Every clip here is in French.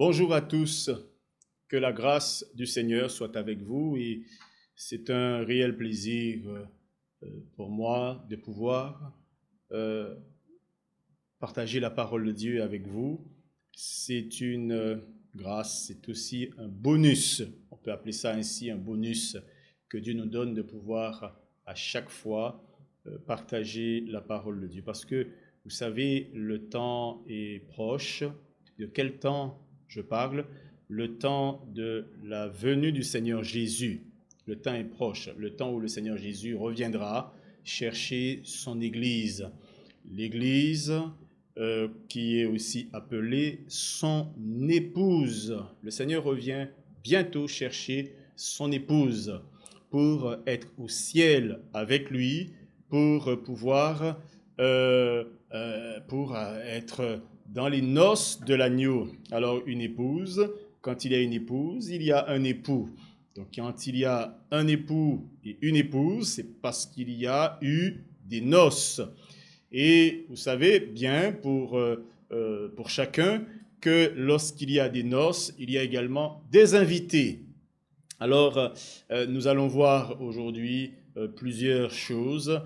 Bonjour à tous, que la grâce du Seigneur soit avec vous et c'est un réel plaisir pour moi de pouvoir euh, partager la parole de Dieu avec vous. C'est une grâce, c'est aussi un bonus, on peut appeler ça ainsi un bonus que Dieu nous donne de pouvoir à chaque fois partager la parole de Dieu. Parce que vous savez, le temps est proche. De quel temps je parle? Le temps de la venue du Seigneur Jésus. Le temps est proche, le temps où le Seigneur Jésus reviendra chercher son Église. L'Église qui est aussi appelée son épouse. Le Seigneur revient bientôt chercher son épouse pour être au ciel avec lui, pour pouvoir être dans les noces de l'agneau. Alors une épouse, quand il y a une épouse, il y a un époux. Donc quand il y a un époux et une épouse, c'est parce qu'il y a eu des noces. Et vous savez bien pour chacun que lorsqu'il y a des noces, il y a également des invités. Alors nous allons voir aujourd'hui plusieurs choses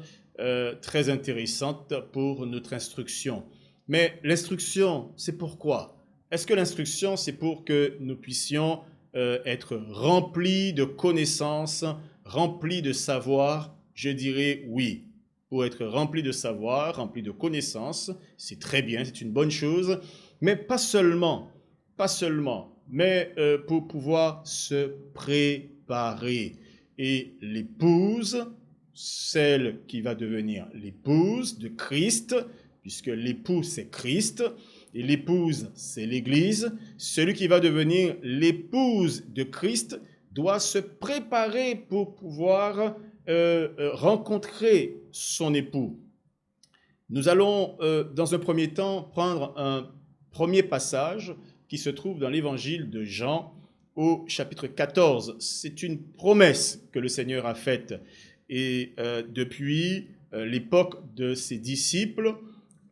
très intéressantes pour notre instruction. Mais l'instruction, c'est pourquoi? Est-ce que l'instruction, c'est pour que nous puissions être remplis de connaissances, remplis de savoir? Je dirais oui. Pour être rempli de savoir, rempli de connaissances, c'est très bien, c'est une bonne chose, mais pas seulement, mais pour pouvoir se préparer. Et l'épouse, celle qui va devenir l'épouse de Christ, puisque l'époux c'est Christ, et l'épouse c'est l'Église, celui qui va devenir l'épouse de Christ doit se préparer pour pouvoir rencontrer son époux. Nous allons dans un premier temps prendre un premier passage qui se trouve dans l'évangile de Jean au chapitre 14. C'est une promesse que le Seigneur a faite et depuis l'époque de ses disciples,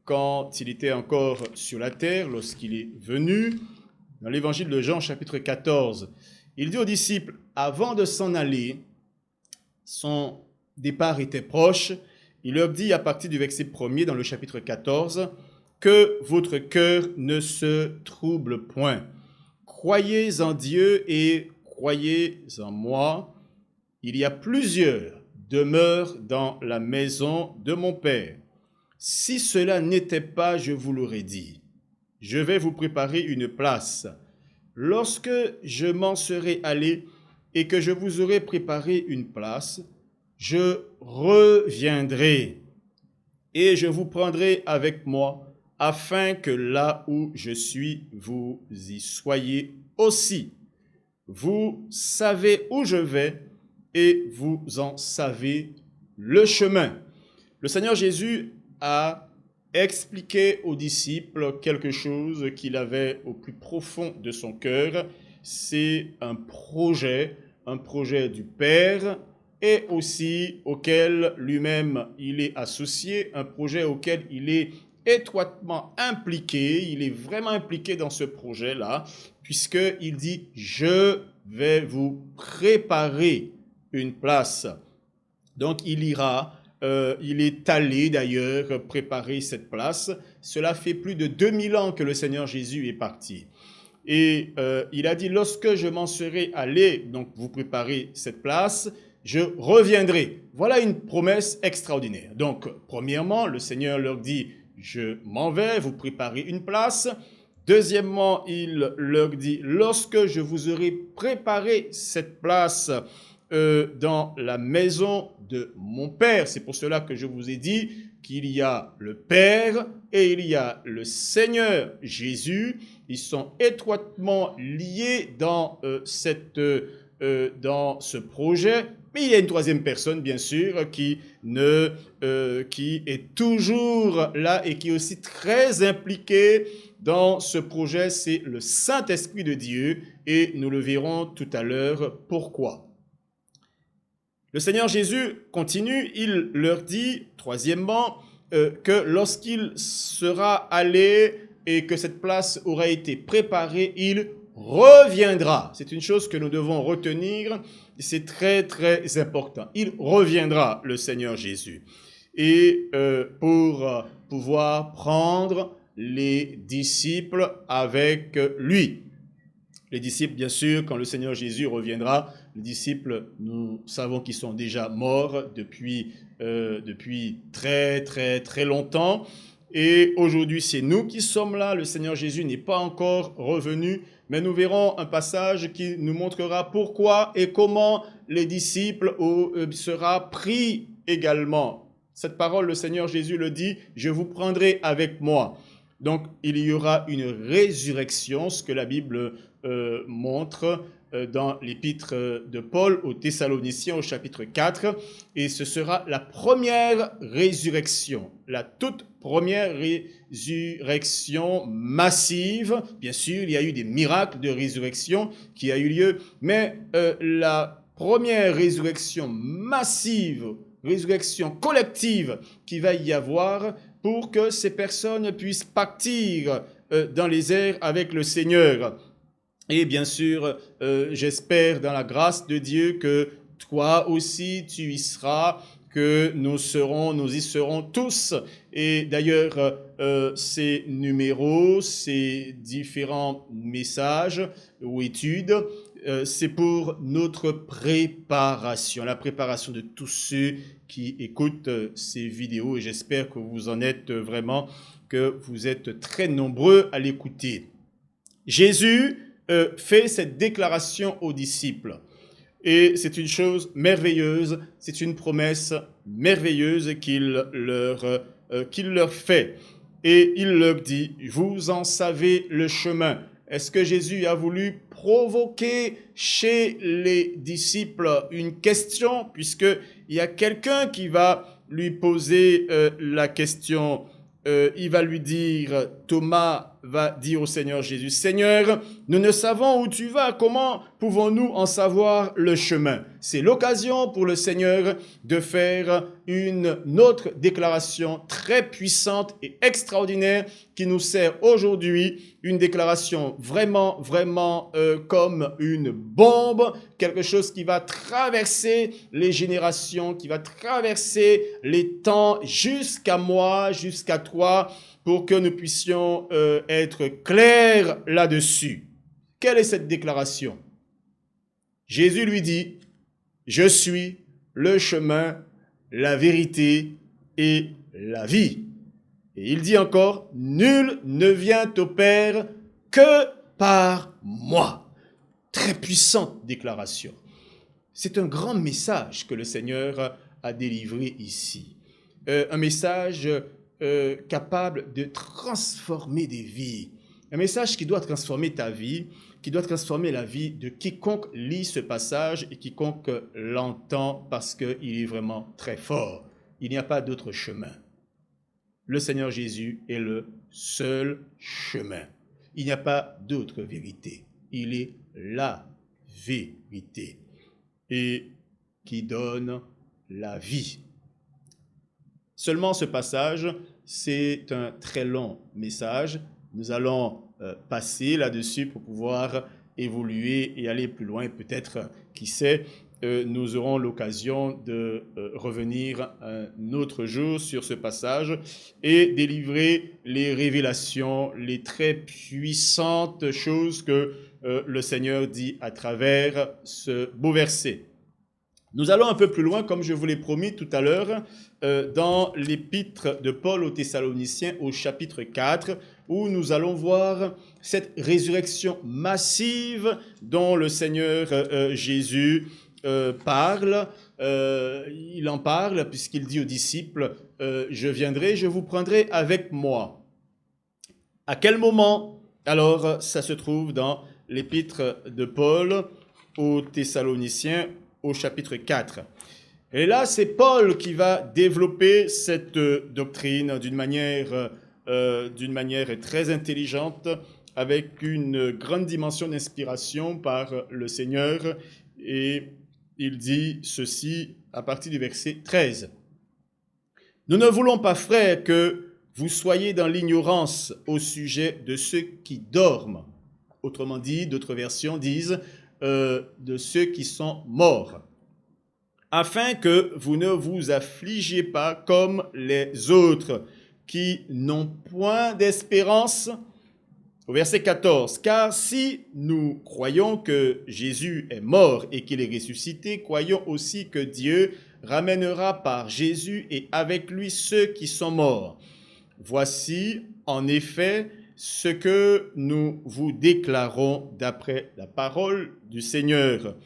quand il était encore sur la terre, lorsqu'il est venu, dans l'évangile de Jean chapitre 14, il dit aux disciples, avant de s'en aller, son départ était proche, il leur dit à partir du verset 1er dans le chapitre 14, que votre cœur ne se trouble point. Croyez en Dieu et croyez en moi. Il y a plusieurs demeures dans la maison de mon Père. Si cela n'était pas, je vous l'aurais dit. Je vais vous préparer une place. Lorsque je m'en serai allé et que je vous aurai préparé une place, je reviendrai et je vous prendrai avec moi, afin que là où je suis, vous y soyez aussi. Vous savez où je vais et vous en savez le chemin. Le Seigneur Jésus a expliqué aux disciples quelque chose qu'il avait au plus profond de son cœur. C'est un projet du Père et aussi auquel lui-même il est associé, un projet auquel il est étroitement impliqué, il est vraiment impliqué dans ce projet-là, puisqu'il dit « Je vais vous préparer une place ». Donc il ira, il est allé d'ailleurs préparer cette place. Cela fait plus de 2000 ans que le Seigneur Jésus est parti. Et il a dit, lorsque je m'en serai allé, donc vous préparez cette place, je reviendrai. Voilà une promesse extraordinaire. Donc, premièrement, le Seigneur leur dit, je m'en vais, vous préparez une place. Deuxièmement, il leur dit, lorsque je vous aurai préparé cette place dans la maison de mon Père, c'est pour cela que je vous ai dit qu'il y a le Père et il y a le Seigneur Jésus. Ils sont étroitement liés dans ce projet. Mais il y a une troisième personne, bien sûr, qui est toujours là et qui est aussi très impliquée dans ce projet. C'est le Saint-Esprit de Dieu et nous le verrons tout à l'heure pourquoi. Le Seigneur Jésus continue, il leur dit, troisièmement, que lorsqu'il sera allé et que cette place aura été préparée, il reviendra. C'est une chose que nous devons retenir, c'est très très important. Il reviendra, le Seigneur Jésus, et pour pouvoir prendre les disciples avec lui. Les disciples, bien sûr, quand le Seigneur Jésus reviendra, les disciples, nous savons qu'ils sont déjà morts depuis très très très longtemps. Et aujourd'hui, c'est nous qui sommes là. Le Seigneur Jésus n'est pas encore revenu, mais nous verrons un passage qui nous montrera pourquoi et comment les disciples sera pris également. Cette parole, le Seigneur Jésus le dit, « Je vous prendrai avec moi ». Donc, il y aura une résurrection, ce que la Bible montre dans l'épître de Paul aux Thessaloniciens au chapitre 4. Et ce sera la première résurrection, la toute première résurrection massive. Bien sûr, il y a eu des miracles de résurrection qui a eu lieu, mais la première résurrection massive, résurrection collective qui va y avoir pour que ces personnes puissent partir dans les airs avec le Seigneur. Et bien sûr, j'espère dans la grâce de Dieu que toi aussi tu y seras, que nous y serons tous. Et d'ailleurs, ces numéros, ces différents messages ou études, c'est pour notre préparation, la préparation de tous ceux qui écoutent ces vidéos. Et j'espère que vous en êtes vraiment, que vous êtes très nombreux à l'écouter. Jésus fait cette déclaration aux disciples. Et c'est une chose merveilleuse, c'est une promesse merveilleuse qu'il leur fait. Et il leur dit, vous en savez le chemin. Est-ce que Jésus a voulu provoquer chez les disciples une question, puisqu'il y a quelqu'un qui va lui poser la question. Il va lui dire, Thomas va dire au Seigneur Jésus, « Seigneur, nous ne savons où tu vas, comment pouvons-nous en savoir le chemin ?» C'est l'occasion pour le Seigneur de faire une autre déclaration très puissante et extraordinaire qui nous sert aujourd'hui, une déclaration vraiment, vraiment comme une bombe, quelque chose qui va traverser les générations, qui va traverser les temps jusqu'à moi, jusqu'à toi, pour que nous puissions être clairs là-dessus. Quelle est cette déclaration? Jésus lui dit, « Je suis le chemin, la vérité et la vie. » Et il dit encore, « Nul ne vient au Père que par moi. » Très puissante déclaration. C'est un grand message que le Seigneur a délivré ici. Un message capable de transformer des vies. Un message qui doit transformer ta vie, qui doit transformer la vie de quiconque lit ce passage et quiconque l'entend parce qu'il est vraiment très fort. Il n'y a pas d'autre chemin. Le Seigneur Jésus est le seul chemin. Il n'y a pas d'autre vérité. Il est la vérité et qui donne la vie. Seulement ce passage, c'est un très long message. Nous allons passer là-dessus pour pouvoir évoluer et aller plus loin. Peut-être, qui sait, nous aurons l'occasion de revenir un autre jour sur ce passage et délivrer les révélations, les très puissantes choses que le Seigneur dit à travers ce beau verset. Nous allons un peu plus loin, comme je vous l'ai promis tout à l'heure, dans l'épître de Paul aux Thessaloniciens au chapitre 4, où nous allons voir cette résurrection massive dont le Seigneur Jésus parle. Il en parle puisqu'il dit aux disciples, « Je viendrai, je vous prendrai avec moi. » À quel moment? Alors, ça se trouve dans l'épître de Paul aux Thessaloniciens au chapitre 4. Et là, c'est Paul qui va développer cette doctrine d'une manière très intelligente, avec une grande dimension d'inspiration par le Seigneur. Et il dit ceci à partir du verset 13. « Nous ne voulons pas, frères, que vous soyez dans l'ignorance au sujet de ceux qui dorment, autrement dit, d'autres versions disent de ceux qui sont morts, afin que vous ne vous affligiez pas comme les autres, qui n'ont point d'espérance. Au verset 14, « Car si nous croyons que Jésus est mort et qu'il est ressuscité, croyons aussi que Dieu ramènera par Jésus et avec lui ceux qui sont morts. Voici, en effet, ce que nous vous déclarons d'après la parole du Seigneur.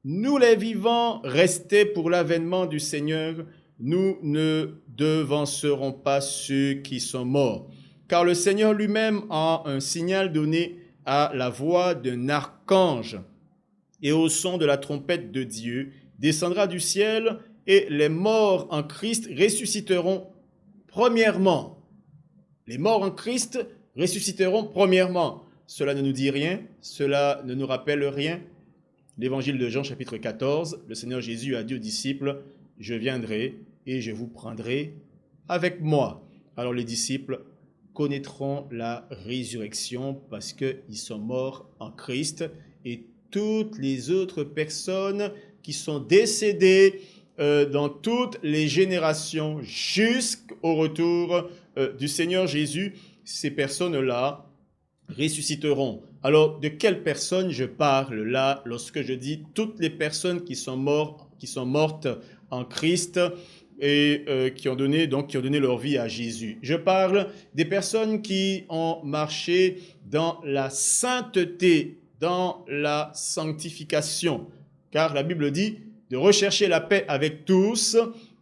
Nous les vivants, restés pour l'avènement du Seigneur, nous ne devancerons pas ceux qui sont morts. Car le Seigneur lui-même a un signal donné à la voix d'un archange et au son de la trompette de Dieu, descendra du ciel et les morts en Christ ressusciteront premièrement. Les morts en Christ ressusciteront premièrement. Cela ne nous dit rien, cela ne nous rappelle rien. L'évangile de Jean chapitre 14, le Seigneur Jésus a dit aux disciples, « Je viendrai et je vous prendrai avec moi. » Alors les disciples connaîtront la résurrection parce qu'ils sont morts en Christ, et toutes les autres personnes qui sont décédées dans toutes les générations jusqu'au retour du Seigneur Jésus, ces personnes-là ressusciteront. Alors, de quelles personnes je parle là lorsque je dis toutes les personnes qui sont mortes en Christ et qui ont donné leur vie à Jésus? Je parle des personnes qui ont marché dans la sainteté, dans la sanctification. Car la Bible dit de rechercher la paix avec tous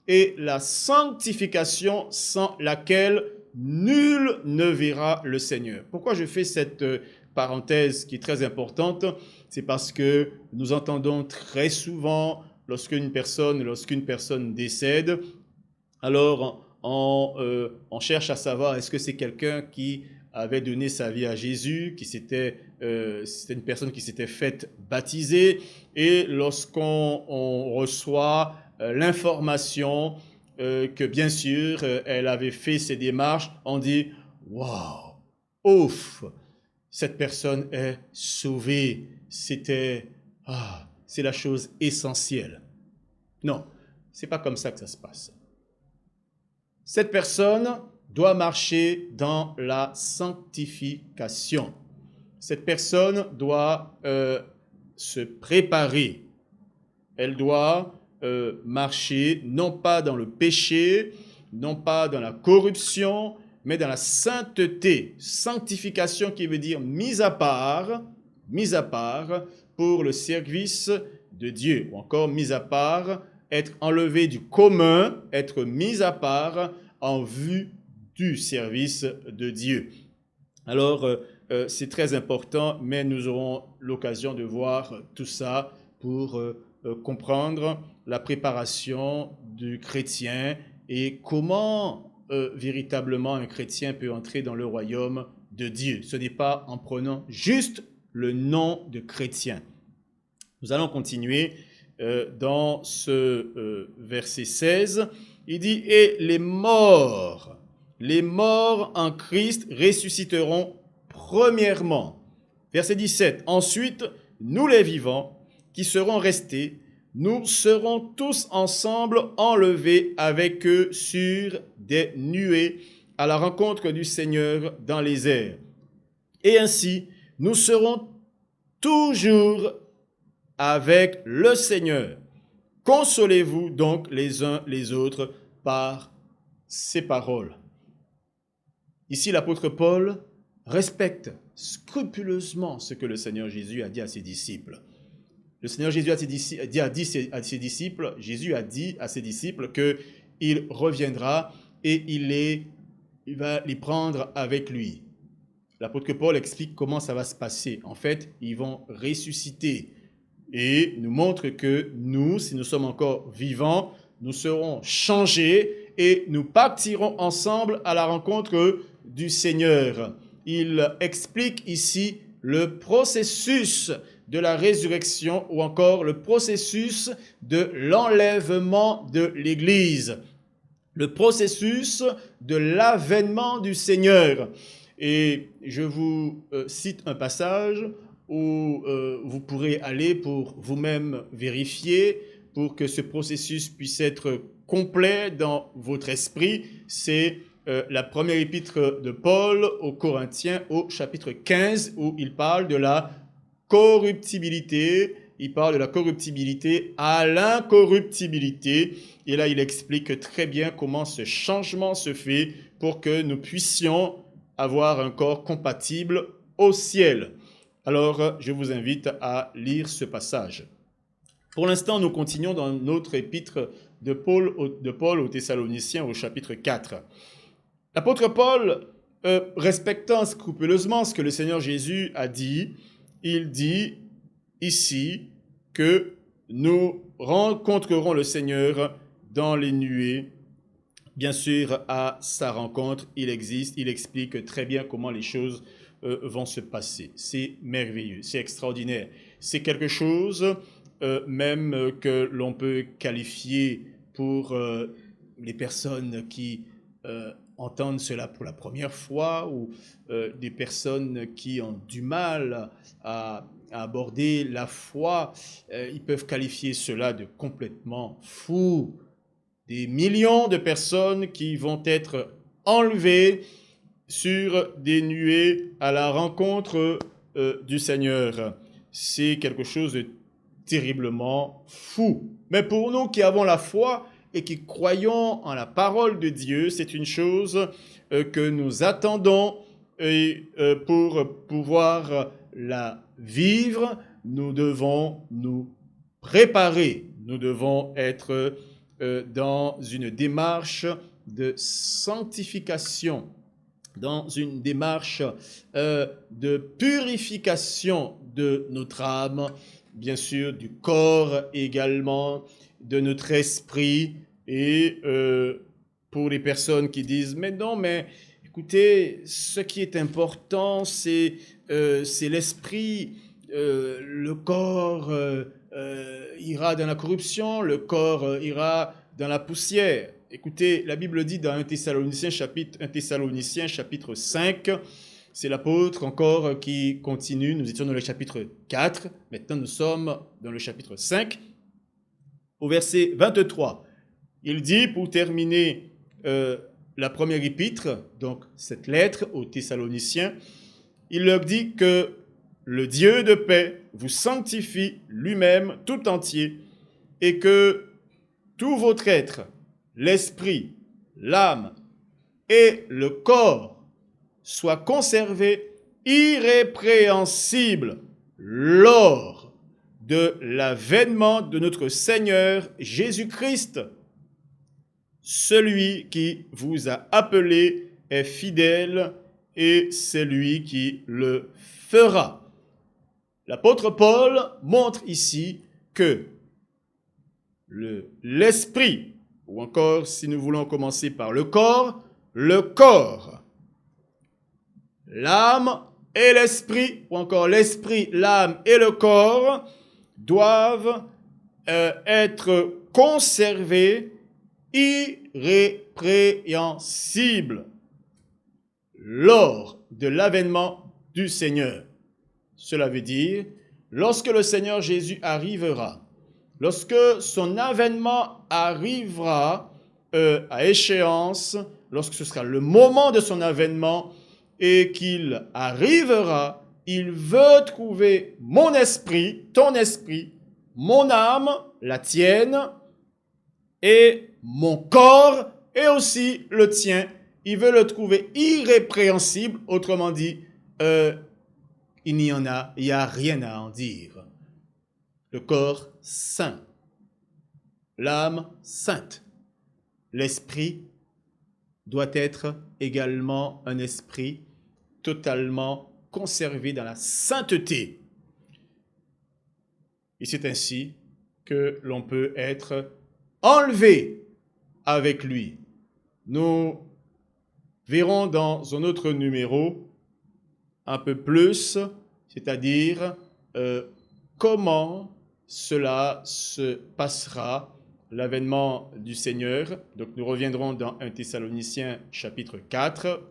et la sanctification sans laquelle nul ne verra le Seigneur. Pourquoi je fais cette parenthèse qui est très importante? C'est parce que nous entendons très souvent lorsqu'une personne décède, alors on cherche à savoir est-ce que c'est quelqu'un qui avait donné sa vie à Jésus, c'était une personne qui s'était faite baptiser, et lorsqu'on reçoit l'information que bien sûr elle avait fait ses démarches, on dit « Waouh, ouf, cette personne est sauvée, c'est la chose essentielle. » Non, c'est pas comme ça que ça se passe. Cette personne doit marcher dans la sanctification. Cette personne doit se préparer. Elle doit marcher non pas dans le péché, non pas dans la corruption, mais dans la sainteté. Sanctification qui veut dire mise à part pour le service de Dieu, ou encore mise à part, être enlevé du commun, être mis à part en vue du service de Dieu. Alors, c'est très important, mais nous aurons l'occasion de voir tout ça pour comprendre la préparation du chrétien et comment véritablement un chrétien peut entrer dans le royaume de Dieu. Ce n'est pas en prenant juste le nom de chrétien. Nous allons continuer dans ce verset 16. Il dit « Et les morts en Christ ressusciteront premièrement. » Verset 17. « Ensuite, nous les vivants qui serons restés, nous serons tous ensemble enlevés avec eux sur des nuées à la rencontre du Seigneur dans les airs. Et ainsi, nous serons toujours avec le Seigneur. Consolez-vous donc les uns les autres par ces paroles. » Ici, l'apôtre Paul respecte scrupuleusement ce que le Seigneur Jésus a dit à ses disciples. Le Seigneur Jésus Jésus a dit à ses disciples qu'il reviendra et il va les prendre avec lui. L'apôtre Paul explique comment ça va se passer. En fait, ils vont ressusciter et nous montre que nous, si nous sommes encore vivants, nous serons changés et nous partirons ensemble à la rencontre du Seigneur. Il explique ici le processus de la résurrection ou encore le processus de l'enlèvement de l'Église, le processus de l'avènement du Seigneur. Et je vous cite un passage où vous pourrez aller pour vous-même vérifier, pour que ce processus puisse être complet dans votre esprit. C'est la première épître de Paul aux Corinthiens au chapitre 15, où il parle de la corruptibilité. Il parle de la corruptibilité à l'incorruptibilité. Et là, il explique très bien comment ce changement se fait pour que nous puissions avoir un corps compatible au ciel. Alors, je vous invite à lire ce passage. Pour l'instant, nous continuons dans notre épître de Paul aux Thessaloniciens au chapitre 4. L'apôtre Paul, respectant scrupuleusement ce que le Seigneur Jésus a dit, il dit ici que nous rencontrerons le Seigneur dans les nuées. Bien sûr, à sa rencontre, il explique très bien comment les choses vont se passer. C'est merveilleux, c'est extraordinaire. C'est quelque chose même que l'on peut qualifier pour les personnes qui entendent cela pour la première fois ou des personnes qui ont du mal à aborder la foi. Ils peuvent qualifier cela de complètement fou. Des millions de personnes qui vont être enlevées sur des nuées à la rencontre du Seigneur. C'est quelque chose de terriblement fou. Mais pour nous qui avons la foi et qui croyons en la parole de Dieu, c'est une chose que nous attendons et pour pouvoir la vivre, nous devons nous préparer. Nous devons être dans une démarche de sanctification, dans une démarche de purification de notre âme, bien sûr du corps également, de notre esprit. Et pour les personnes qui disent « mais non, mais écoutez, ce qui est important, c'est l'esprit, le corps ira dans la corruption, le corps ira dans la poussière. » Écoutez, la Bible dit dans 1 Thessaloniciens chapitre 5, c'est l'apôtre encore qui continue. Nous étions dans le chapitre 4, maintenant nous sommes dans le chapitre 5, au verset 23. Il dit, pour terminer la première épître, donc cette lettre aux Thessaloniciens, il leur dit que le Dieu de paix vous sanctifie lui-même tout entier et que tout votre être, l'esprit, l'âme et le corps soit conservé irrépréhensible lors de l'avènement de notre Seigneur Jésus-Christ. Celui qui vous a appelé est fidèle et c'est lui qui le fera. L'apôtre Paul montre ici que l'esprit, ou encore si nous voulons commencer par le corps, l'âme et l'esprit, ou encore l'esprit, l'âme et le corps doivent être conservés irrépréhensibles lors de l'avènement du Seigneur. Cela veut dire, lorsque le Seigneur Jésus arrivera, lorsque son avènement arrivera à échéance, lorsque ce sera le moment de son avènement et qu'il arrivera, il veut trouver mon esprit, ton esprit, mon âme, la tienne, et mon corps, et aussi le tien. Il veut le trouver irrépréhensible, autrement dit, il n'y a rien à en dire. Le corps saint, l'âme sainte, l'esprit doit être également un esprit totalement conservé dans la sainteté. Et c'est ainsi que l'on peut être enlevé avec lui. Nous verrons dans un autre numéro un peu plus, c'est-à-dire comment cela se passera, l'avènement du Seigneur. Donc nous reviendrons dans 1 Thessaloniciens chapitre 4,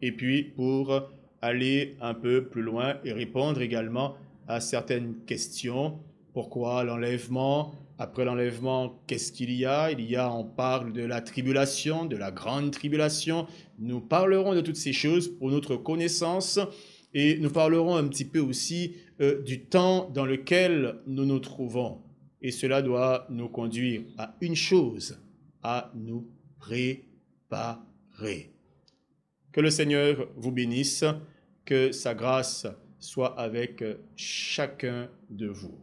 et puis pour aller un peu plus loin et répondre également à certaines questions. Pourquoi l'enlèvement? Après l'enlèvement, qu'est-ce qu'il y a? On parle de la tribulation, de la grande tribulation. Nous parlerons de toutes ces choses pour notre connaissance et nous parlerons un petit peu aussi du temps dans lequel nous nous trouvons. Et cela doit nous conduire à une chose, à nous préparer. Que le Seigneur vous bénisse, que sa grâce soit avec chacun de vous.